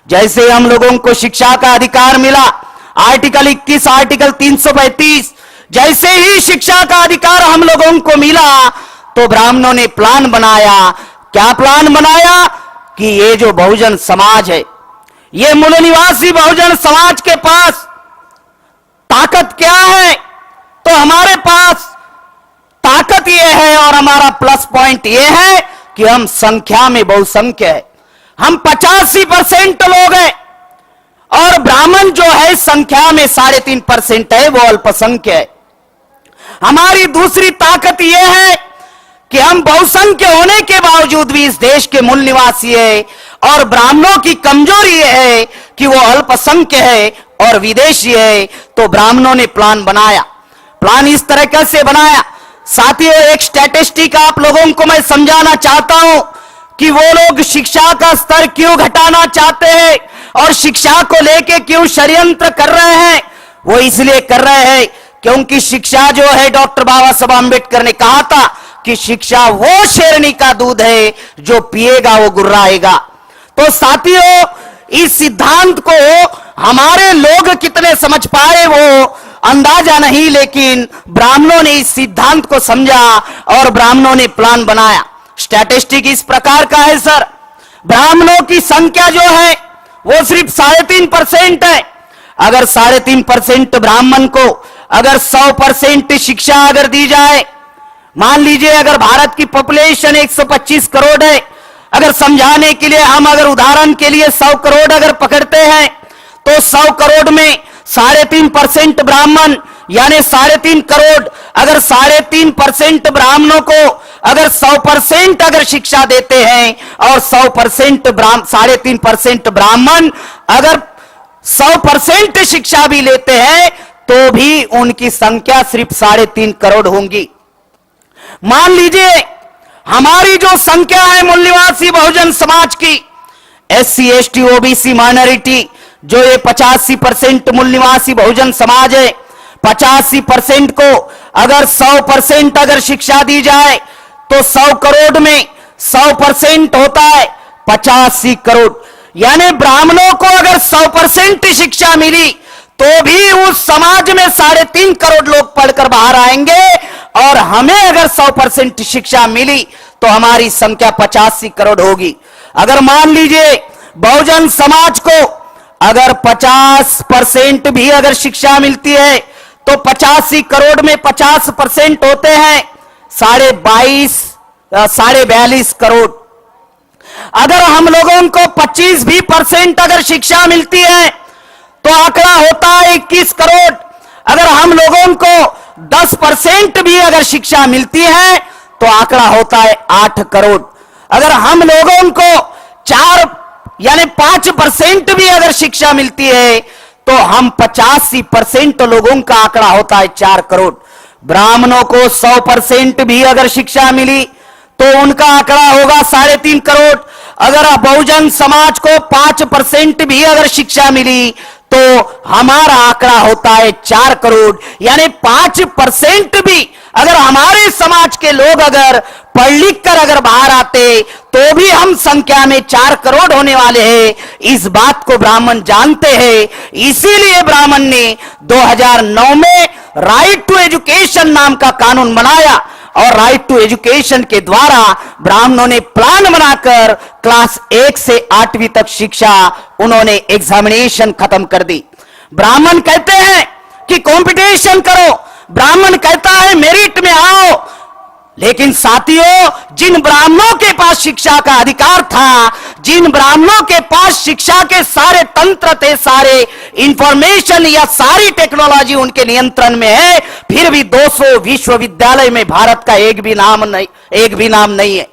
जैसे हम लोगों को शिक्षा का अधिकार मिला, आर्टिकल 21, आर्टिकल 335, जैसे ही शिक्षा का अधिकार हम लोगों को मिला तो ब्राह्मणों ने प्लान बनाया। क्या प्लान बनाया कि ये जो बहुजन समाज है, ये मूल निवासी बहुजन समाज के पास ताकत क्या है, तो हमारे पास ताकत ये है और हमारा प्लस पॉइंट ये है कि हम संख्या में बहुसंख्य है। हम 85% लोग हैं और ब्राह्मण जो है संख्या में 3.5% है, वो अल्पसंख्य है। हमारी दूसरी ताकत यह है कि हम बहुसंख्य होने के बावजूद भी इस देश के मूल निवासी है, और ब्राह्मणों की कमजोरी यह है कि वो अल्पसंख्य है और विदेशी है। तो ब्राह्मणों ने प्लान बनाया। प्लान इस तरह से बनाया, साथियों, एक स्टैटिस्टिक आप लोगों को मैं समझाना चाहता हूं कि वो लोग शिक्षा का स्तर क्यों घटाना चाहते हैं और शिक्षा को लेके क्यों षड्यंत्र कर रहे हैं। वो इसलिए कर रहे हैं क्योंकि शिक्षा जो है, डॉक्टर बाबा साहब आंबेडकर ने कहा था कि शिक्षा वो शेरनी का दूध है, जो पिएगा वो गुर्राएगा। तो साथियों, इस सिद्धांत को हमारे लोग कितने समझ पाए वो अंदाजा नहीं, लेकिन ब्राह्मणों ने इस सिद्धांत को समझा और ब्राह्मणों ने प्लान बनाया। स्टैटिस्टिक इस प्रकार का है सर, ब्राह्मणों की संख्या जो है वो सिर्फ 3.5% है। अगर 3.5% ब्राह्मण को अगर 100% शिक्षा अगर दी जाए, मान लीजिए अगर भारत की पॉपुलेशन 125 करोड़ है, अगर समझाने के लिए हम अगर उदाहरण के लिए 100 करोड़ अगर पकड़ते हैं, तो 100 करोड़ में 3.5% ब्राह्मण यानी 3.5 करोड़। अगर 3.5% ब्राह्मणों को अगर 100% अगर शिक्षा देते हैं और 100% 3.5% ब्राह्मण अगर 100% शिक्षा भी लेते हैं, तो भी उनकी संख्या सिर्फ 3.5 करोड़ होंगी। मान लीजिए हमारी जो संख्या है मूल निवासी बहुजन समाज की, SC ST OBC माइनॉरिटी, जो ये 85% मूल निवासी बहुजन समाज है, 85% को अगर 100% अगर शिक्षा दी जाए तो 100 करोड़ में 100% होता है 85 करोड़। यानी ब्राह्मणों को अगर 100% शिक्षा मिली तो भी उस समाज में 3.5 करोड़ लोग पढ़कर बाहर आएंगे, और हमें अगर 100% शिक्षा मिली तो हमारी संख्या 85 करोड़ होगी। अगर मान लीजिए बहुजन समाज को अगर 50% भी अगर शिक्षा मिलती है तो 85 करोड़ में 50% होते हैं 42.5 करोड़। अगर हम लोगों को 25% अगर शिक्षा मिलती है तो आंकड़ा होता है 21 करोड़। अगर हम लोगों को 10% भी अगर शिक्षा मिलती है तो आंकड़ा होता है 8 करोड़। अगर हम लोगों को 5% भी अगर शिक्षा मिलती है तो हम 85% लोगों का आंकड़ा होता है 4 करोड़। ब्राह्मणों को 100% भी अगर शिक्षा मिली तो उनका आंकड़ा होगा 3.5 करोड़। अगर बहुजन समाज को 5% भी अगर शिक्षा मिली तो हमारा आंकड़ा होता है 4 करोड़। यानी 5% भी अगर हमारे समाज के लोग अगर पढ़ लिख कर अगर बाहर आते तो भी हम संख्या में 4 करोड़ होने वाले हैं। इस बात को ब्राह्मण जानते हैं, इसीलिए ब्राह्मण ने 2009 में राइट टू एजुकेशन नाम का कानून बनाया, और राइट टू एजुकेशन के द्वारा ब्राह्मणों ने प्लान बनाकर क्लास 1 से 8वीं तक शिक्षा उन्होंने एग्जामिनेशन खत्म कर दी। ब्राह्मण कहते हैं कि कंपटीशन करो, ब्राह्मण कहता है मेरिट में आओ, लेकिन साथियों, जिन ब्राह्मणों के पास शिक्षा का अधिकार था, जिन ब्राह्मणों के पास शिक्षा के सारे तंत्र थे, सारे इंफॉर्मेशन या सारी टेक्नोलॉजी उनके नियंत्रण में है, फिर भी 200 विश्वविद्यालय में भारत का एक भी नाम नहीं है।